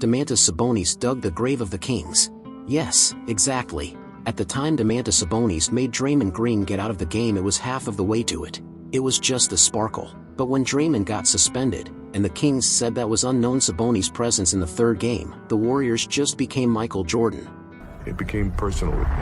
Domantas Sabonis dug the grave of the Kings. Yes, exactly. At the time Domantas Sabonis made Draymond Green get out of the game, it was half of the way to it. It was just a sparkle. But when Draymond got suspended, and the Kings said that was unknown Sabonis' presence in the third game, the Warriors just became Michael Jordan. It became personal with me.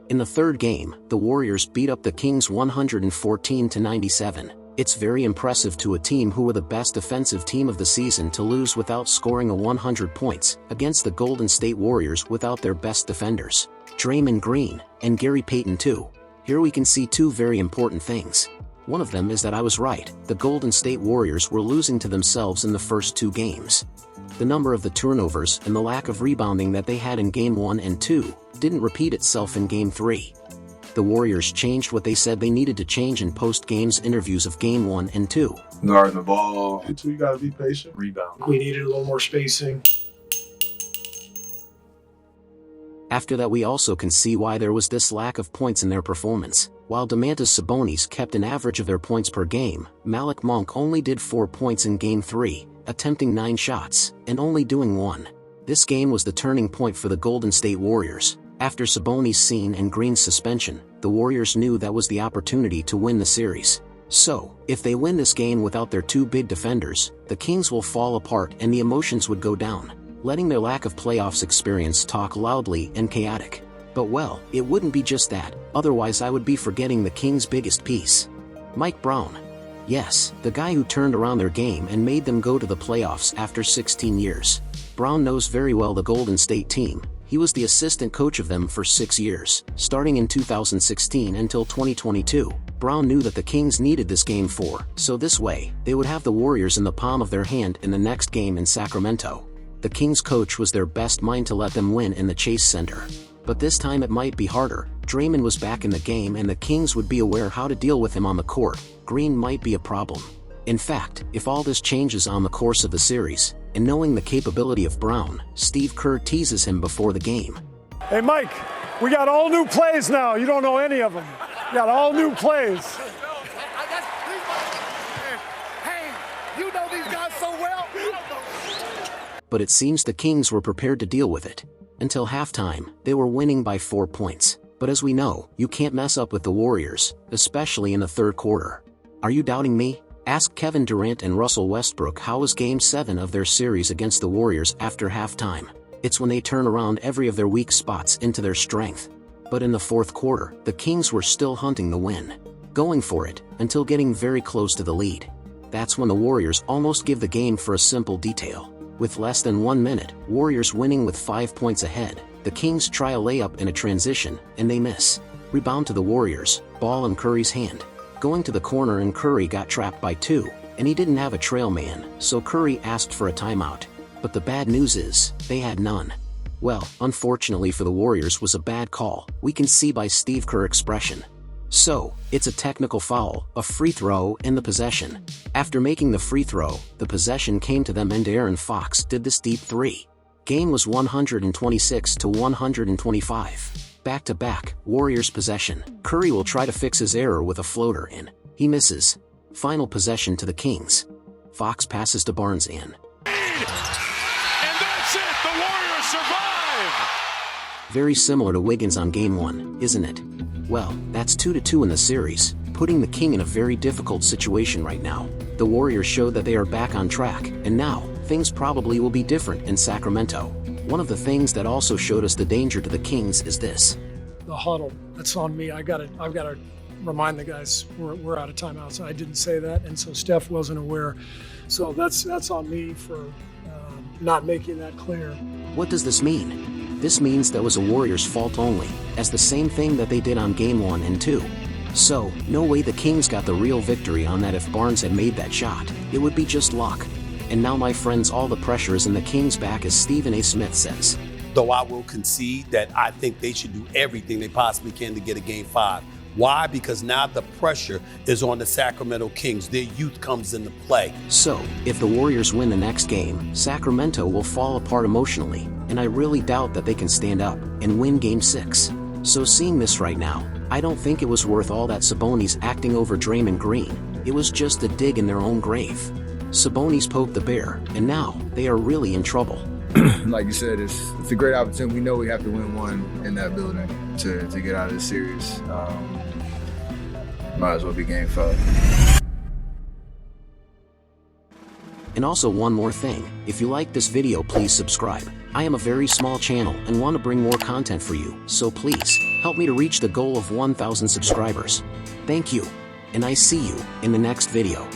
In the third game, the Warriors beat up the Kings 114-97. It's very impressive to a team who were the best defensive team of the season to lose without scoring 100 points against the Golden State Warriors without their best defenders, Draymond Green, and Gary Payton too. Here we can see two very important things. One of them is that I was right, the Golden State Warriors were losing to themselves in the first two games. The number of the turnovers and the lack of rebounding that they had in Game 1 and 2 didn't repeat itself in Game 3. The Warriors changed what they said they needed to change in post-games interviews of Game 1 and 2. Guarding the ball. You gotta be patient. Rebound. We needed a little more spacing. After that, we also can see why there was this lack of points in their performance. While Domantas Sabonis kept an average of their points per game, Malik Monk only did 4 points in Game 3, attempting 9 shots, and only doing 1. This game was the turning point for the Golden State Warriors. After Sabonis' and Green's suspension, the Warriors knew that was the opportunity to win the series. So, if they win this game without their two big defenders, the Kings will fall apart and the emotions would go down, letting their lack of playoffs experience talk loudly and chaotic. But well, it wouldn't be just that, otherwise I would be forgetting the Kings' biggest piece. Mike Brown. Yes, the guy who turned around their game and made them go to the playoffs after 16 years. Brown knows very well the Golden State team. He was the assistant coach of them for 6 years, starting in 2016 until 2022. Brown knew that the Kings needed this Game 4, so this way, they would have the Warriors in the palm of their hand in the next game in Sacramento. The Kings coach was their best mind to let them win in the Chase Center. But this time it might be harder. Draymond was back in the game and the Kings would be aware how to deal with him on the court. Green might be a problem. In fact, if all this changes on the course of the series, and knowing the capability of Brown, Steve Kerr teases him before the game. Hey Mike, we got all new plays now. You don't know any of them. We got all new plays. Hey, you know these guys so well. But it seems the Kings were prepared to deal with it. Until halftime, they were winning by 4 points. But as we know, you can't mess up with the Warriors, especially in the third quarter. Are you doubting me? Ask Kevin Durant and Russell Westbrook how was Game 7 of their series against the Warriors after halftime. It's when they turn around every of their weak spots into their strength. But in the fourth quarter, the Kings were still hunting the win. Going for it, until getting very close to the lead. That's when the Warriors almost give the game for a simple detail. With less than 1 minute, Warriors winning with 5 points ahead, the Kings try a layup in a transition, and they miss. Rebound to the Warriors, ball in Curry's hand. Going to the corner and Curry got trapped by 2, and he didn't have a trail man, so Curry asked for a timeout. But the bad news is, they had none. Well, unfortunately for the Warriors was a bad call, we can see by Steve Kerr's expression. So, it's a technical foul, a free throw, and the possession. After making the free throw, the possession came to them and De'Aaron Fox did this deep 3. Game was 126-125. Back-to-back, Warriors possession. Curry will try to fix his error with a floater in. He misses. Final possession to the Kings. Fox passes to Barnes in. And that's it! The Warriors survive! Very similar to Wiggins on Game 1, isn't it? Well, that's 2-2 in the series, putting the King in a very difficult situation right now. The Warriors showed that they are back on track, and now, things probably will be different in Sacramento. One of the things that also showed us the danger to the Kings is this. The huddle, that's on me. I've got to remind the guys we're out of timeouts. I didn't say that, and so Steph wasn't aware. So that's on me for not making that clear. What does this mean? This means that was a Warriors' fault only, as the same thing that they did on Game 1 and 2. So, no way the Kings got the real victory on that if Barnes had made that shot. It would be just luck. And now my friends, all the pressure is in the Kings' back, as Stephen A. Smith says. Though I will concede that I think they should do everything they possibly can to get a Game 5. Why? Because now the pressure is on the Sacramento Kings. Their youth comes into play. So, if the Warriors win the next game, Sacramento will fall apart emotionally, and I really doubt that they can stand up and win Game 6. So seeing this right now, I don't think it was worth all that Sabonis acting over Draymond Green. It was just a dig in their own grave. Sabonis poked the bear, and now they are really in trouble. Like you said, it's a great opportunity. We know we have to win one in that building to get out of this series. Might as well be game 5. And also one more thing, if you like this video, please subscribe. I am a very small channel and want to bring more content for you, so please help me to reach the goal of 1,000 subscribers. Thank you, and I see you in the next video.